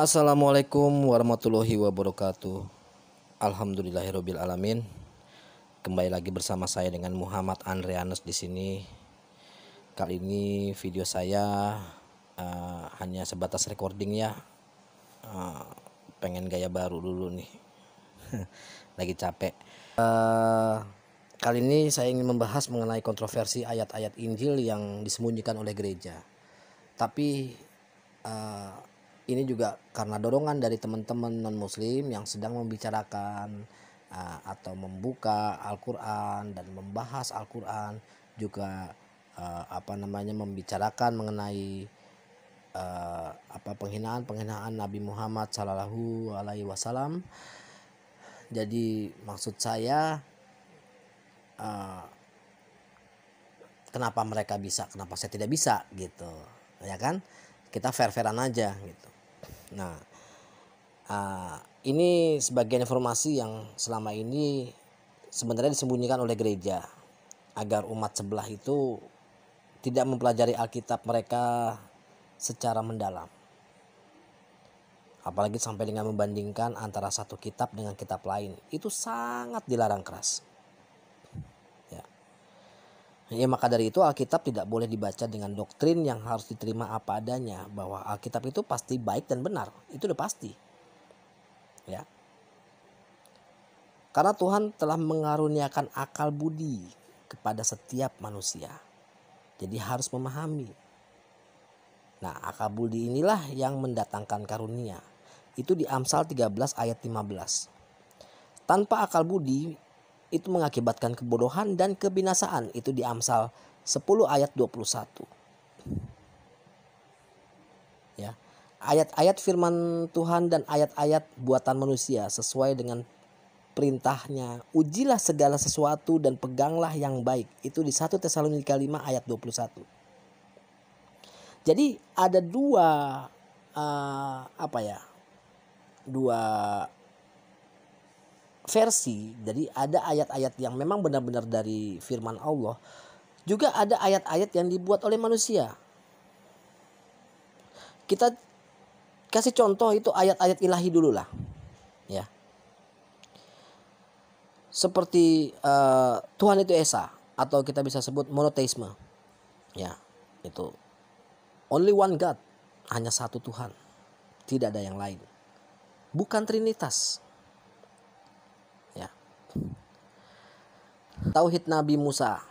Assalamualaikum warahmatullahi wabarakatuh. Alhamdulillahirabbil alamin. Kembali lagi bersama saya dengan Muhammad Andreanus di sini. Kali ini video saya hanya sebatas recording ya. Pengen gaya baru dulu nih. Lagi capek. Kali ini saya ingin membahas mengenai kontroversi ayat-ayat Injil yang disembunyikan oleh gereja. Tapi ini juga karena dorongan dari teman-teman non-muslim yang sedang membicarakan atau membuka Al-Quran dan membahas Al-Quran, juga membicarakan mengenai penghinaan Nabi Muhammad Sallallahu Alaihi Wasallam. Jadi maksud saya, kenapa mereka bisa, kenapa saya tidak bisa gitu, ya kan? Kita fair-fairan aja gitu. Nah, ini sebagian informasi yang selama ini sebenarnya disembunyikan oleh gereja agar umat sebelah itu tidak mempelajari Alkitab mereka secara mendalam. Apalagi sampai dengan membandingkan antara satu kitab dengan kitab lain. Itu sangat dilarang keras. Ya, maka dari itu Alkitab tidak boleh dibaca dengan doktrin yang harus diterima apa adanya, bahwa Alkitab itu pasti baik dan benar. Itu udah pasti. Ya. Karena Tuhan telah mengaruniakan akal budi kepada setiap manusia. Jadi harus memahami. Nah, akal budi inilah yang mendatangkan karunia. Itu di Amsal 13 ayat 15. Tanpa akal budi itu mengakibatkan kebodohan dan kebinasaan. Itu di Amsal 10 ayat 21. Ya. Ayat-ayat firman Tuhan dan ayat-ayat buatan manusia sesuai dengan perintahnya. Ujilah segala sesuatu dan peganglah yang baik. Itu di 1 Tesalonika 5 ayat 21. Jadi ada dua versi. Jadi ada ayat-ayat yang memang benar-benar dari firman Allah, juga ada ayat-ayat yang dibuat oleh manusia. Kita kasih contoh itu ayat-ayat ilahi dulu lah, ya. Seperti Tuhan itu esa, atau kita bisa sebut monoteisme, ya. Itu only one God, hanya satu Tuhan, tidak ada yang lain, bukan trinitas. Tauhid Nabi Musa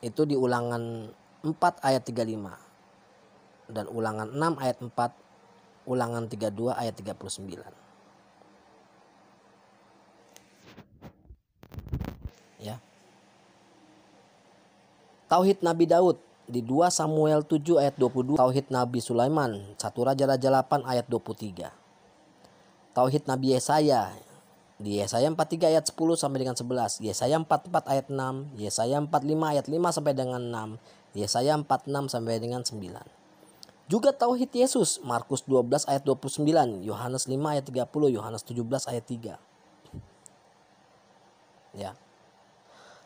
itu di Ulangan 4 ayat 35 dan Ulangan 6 ayat 4, Ulangan 32 ayat 39. Ya. Tauhid Nabi Daud di 2 Samuel 7 ayat 22, Tauhid Nabi Sulaiman 1 Raja-Raja 8 ayat 23. Tauhid Nabi Yesaya di Yesaya 43 ayat 10 sampai dengan 11, Yesaya 44 ayat 6, Yesaya 45 ayat 5 sampai dengan 6, Yesaya 46 sampai dengan 9. Juga tauhid Yesus, Markus 12 ayat 29, Yohanes 5 ayat 30, Yohanes 17 ayat 3. Ya.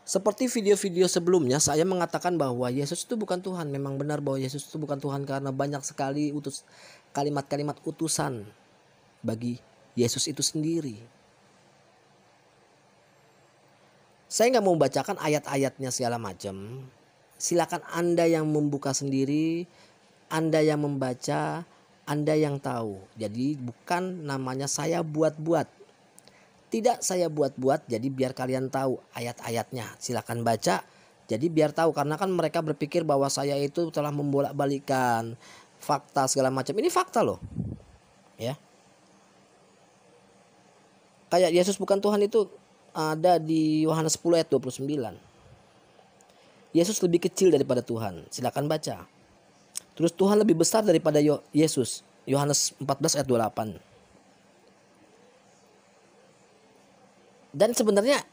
Seperti video-video sebelumnya saya mengatakan bahwa Yesus itu bukan Tuhan. Memang benar bahwa Yesus itu bukan Tuhan karena banyak sekali kalimat-kalimat utusan bagi Yesus itu sendiri. Saya nggak mau membacakan ayat-ayatnya segala macam. Silakan Anda yang membuka sendiri, Anda yang membaca, Anda yang tahu. Jadi bukan namanya saya buat-buat. Tidak saya buat-buat, jadi biar kalian tahu ayat-ayatnya. Silakan baca, jadi biar tahu. Karena kan mereka berpikir bahwa saya itu telah membolak-balikan fakta segala macam. Ini fakta loh. Ya. Kayak Yesus bukan Tuhan itu ada di Yohanes 10 ayat 29. Yesus lebih kecil daripada Tuhan. Silakan baca. Terus Tuhan lebih besar daripada Yesus. Yohanes 14 ayat 28. Dan sebenarnya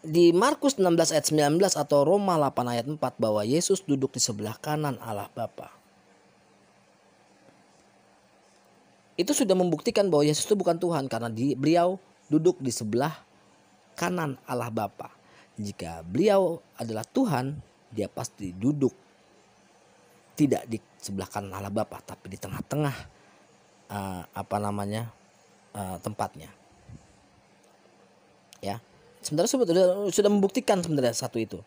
di Markus 16 ayat 19 atau Roma 8 ayat 4 bahwa Yesus duduk di sebelah kanan Allah Bapa. Itu sudah membuktikan bahwa Yesus itu bukan Tuhan karena beliau duduk di sebelah kanan Allah Bapa. Jika beliau adalah Tuhan, dia pasti duduk tidak di sebelah kanan Allah Bapa, tapi di tengah-tengah tempatnya. Ya, sebenarnya sudah membuktikan sebenarnya satu itu.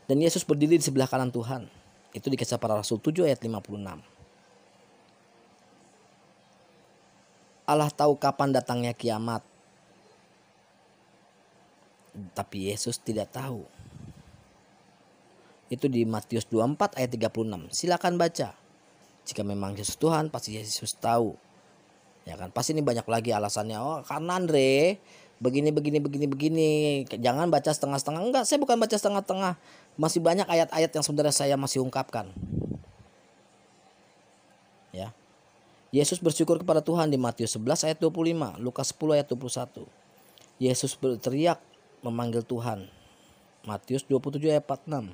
Dan Yesus berdiri di sebelah kanan Tuhan. Itu di Kisah Para Rasul 7 ayat 56. Allah tahu kapan datangnya kiamat, tapi Yesus tidak tahu. Itu di Matius 24 ayat 36. Silakan baca. Jika memang Yesus Tuhan, pasti Yesus tahu. Ya kan, pasti ini banyak lagi alasannya. Oh, karena Andre begini. Jangan baca setengah-setengah. Enggak, saya bukan baca setengah-setengah. Masih banyak ayat-ayat yang sebenarnya saya masih ungkapkan. Ya. Yesus bersyukur kepada Tuhan di Matius 11 ayat 25, Lukas 10 ayat 21. Yesus berteriak memanggil Tuhan. Matius 27 ayat 46,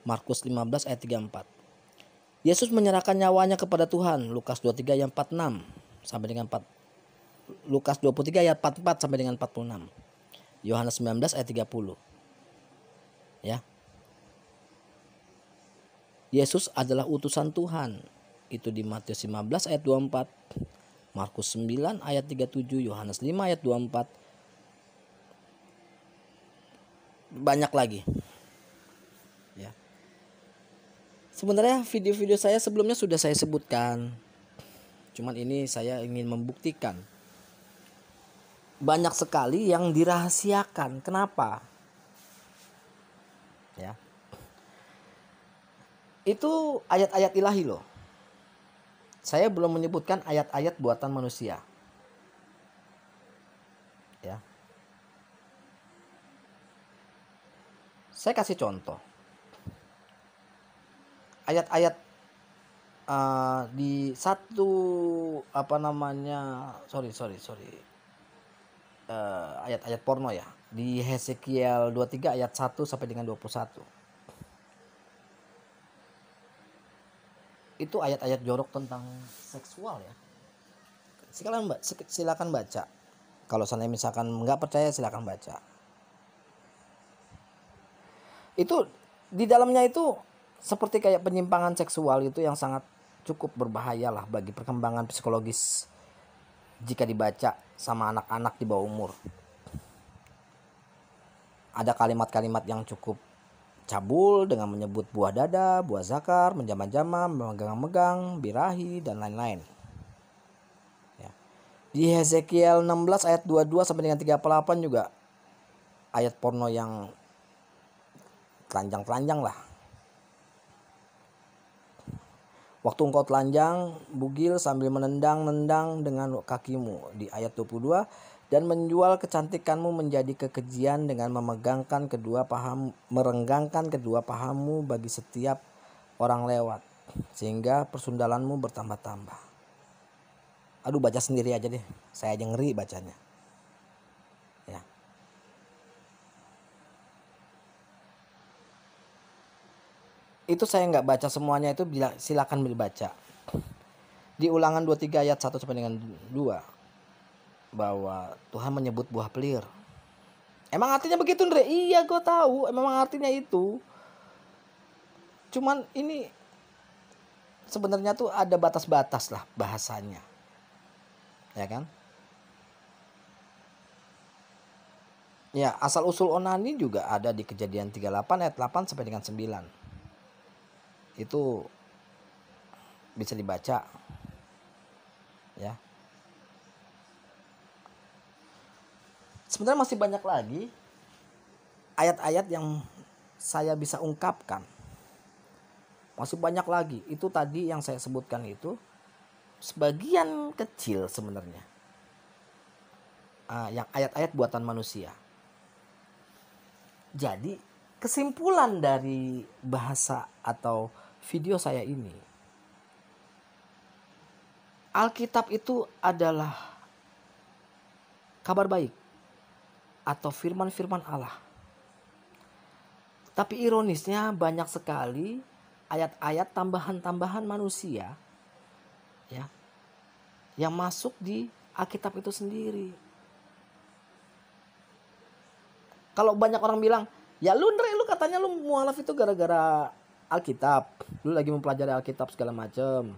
Markus 15 ayat 34. Yesus menyerahkan nyawanya kepada Tuhan. Lukas 23 ayat 46 sampai dengan 4. Lukas 23 ayat 44 sampai dengan 46. Yohanes 19 ayat 30. Ya. Yesus adalah utusan Tuhan. Itu di Matius 15 ayat 24, Markus 9 ayat 37, Yohanes 5 ayat 24. Banyak lagi. Ya. Sebenarnya video-video saya sebelumnya sudah saya sebutkan. Cuman ini saya ingin membuktikan. Banyak sekali yang dirahasiakan. Kenapa? Ya. Itu ayat-ayat ilahi loh. Saya belum menyebutkan ayat-ayat buatan manusia. Ya. Saya kasih contoh. Ayat-ayat di satu ayat-ayat porno ya. Di Hesekiel 23 ayat 1 sampai dengan 21. Itu ayat-ayat jorok tentang seksual ya. Silakan baca. Kalau saya misalkan nggak percaya, silakan baca. Itu di dalamnya itu seperti kayak penyimpangan seksual itu yang sangat cukup berbahaya lah bagi perkembangan psikologis jika dibaca sama anak-anak di bawah umur. Ada kalimat-kalimat yang cukup cabul dengan menyebut buah dada, buah zakar, menjamah-jamah, memegang-megang, birahi, dan lain-lain. Ya. Di Hesekiel 16 ayat 22 sampai dengan 38 juga ayat porno yang telanjang-telanjang lah. Waktu engkau telanjang, bugil sambil menendang-nendang dengan kakimu. Di ayat 22, dan menjual kecantikanmu menjadi kekejian dengan merenggangkan kedua pahammu bagi setiap orang lewat, sehingga persundalanmu bertambah-tambah. Aduh, baca sendiri aja deh, saya aja ngeri bacanya. Ya. Itu saya nggak baca semuanya, itu silakan dibaca. Di Ulangan 23 ayat 1 sampai dengan 2. Bahwa Tuhan menyebut buah pelir. Emang artinya begitu, Andre? Iya, gue tahu. Emang artinya itu. Cuman ini sebenarnya tuh ada batas-batas lah bahasanya. Ya kan? Ya, asal usul onani juga ada di Kejadian 38 ayat 8 sampai dengan 9. Itu bisa dibaca. Ya. Sebenarnya masih banyak lagi ayat-ayat yang saya bisa ungkapkan. Masih banyak lagi. Itu tadi yang saya sebutkan itu sebagian kecil sebenarnya. Yang ayat-ayat buatan manusia. Jadi kesimpulan dari bahasa atau video saya ini, Alkitab itu adalah kabar baik atau firman-firman Allah. Tapi ironisnya banyak sekali ayat-ayat tambahan-tambahan manusia ya yang masuk di Alkitab itu sendiri. Kalau banyak orang bilang, ya lu katanya lu mualaf itu gara-gara Alkitab, lu lagi mempelajari Alkitab segala macam.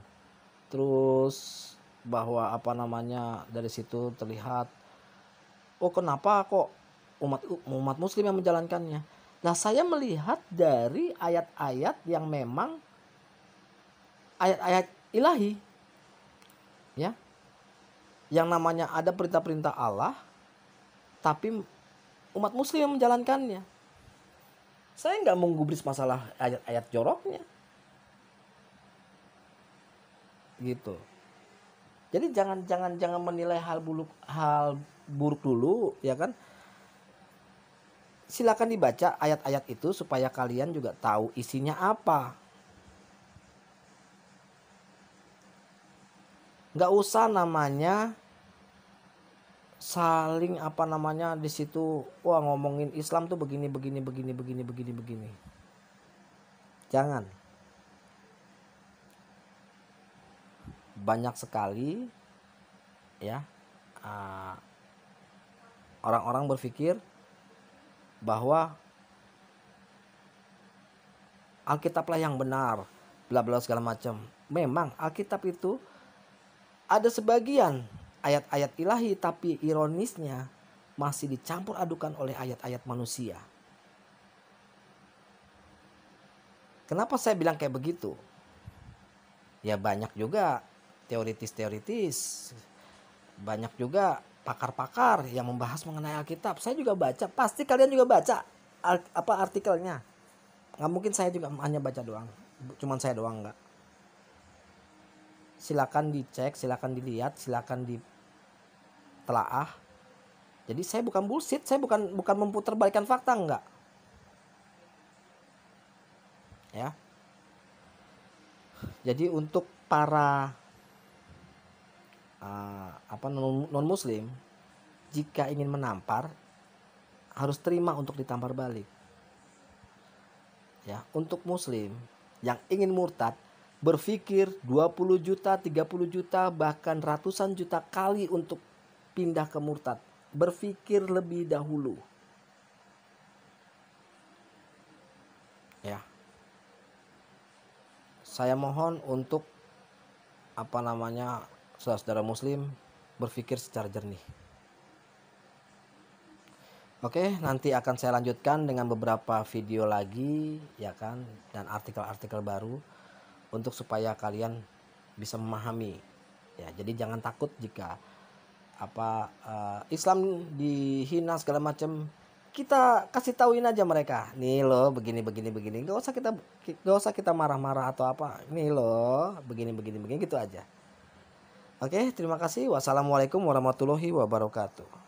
terus bahwa apa namanya dari situ terlihat, oh kenapa kok umat muslim yang menjalankannya. Nah, saya melihat dari ayat-ayat yang memang ayat-ayat ilahi, ya, yang namanya ada perintah-perintah Allah, tapi umat muslim yang menjalankannya. Saya nggak menggubris masalah ayat-ayat joroknya, gitu. Jadi jangan menilai hal buruk dulu, ya kan? Silakan dibaca ayat-ayat itu supaya kalian juga tahu isinya apa. Nggak usah namanya saling apa namanya di situ, wah ngomongin Islam tuh begini. Jangan. Banyak sekali ya orang-orang berpikir bahwa Alkitablah yang benar, bla bla segala macam. Memang Alkitab itu ada sebagian ayat-ayat ilahi, tapi ironisnya masih dicampur adukan oleh ayat-ayat manusia. Kenapa saya bilang kayak begitu? Ya banyak juga teoritis, banyak juga pakar-pakar yang membahas mengenai Alkitab. Saya juga baca, pasti kalian juga baca artikelnya. Nggak mungkin saya juga hanya baca doang, cuman saya doang nggak. Silakan dicek, silakan dilihat, silakan ditelaah. Jadi saya bukan bullshit, saya bukan memputerbalikan fakta, enggak. Ya. Jadi untuk para non muslim, jika ingin menampar harus terima untuk ditampar balik. Ya, untuk muslim yang ingin murtad berpikir 20 juta, 30 juta, bahkan ratusan juta kali untuk pindah ke murtad. Berpikir lebih dahulu. Ya. Saya mohon untuk saudara muslim berpikir secara jernih. Oke, nanti akan saya lanjutkan dengan beberapa video lagi, ya kan, dan artikel-artikel baru untuk supaya kalian bisa memahami. Ya, jadi jangan takut jika Islam dihina segala macam. Kita kasih tauin aja mereka, nih loh begini. Gak usah kita marah-marah atau apa. Nih loh begini gitu aja. Oke, terima kasih. Wassalamualaikum warahmatullahi wabarakatuh.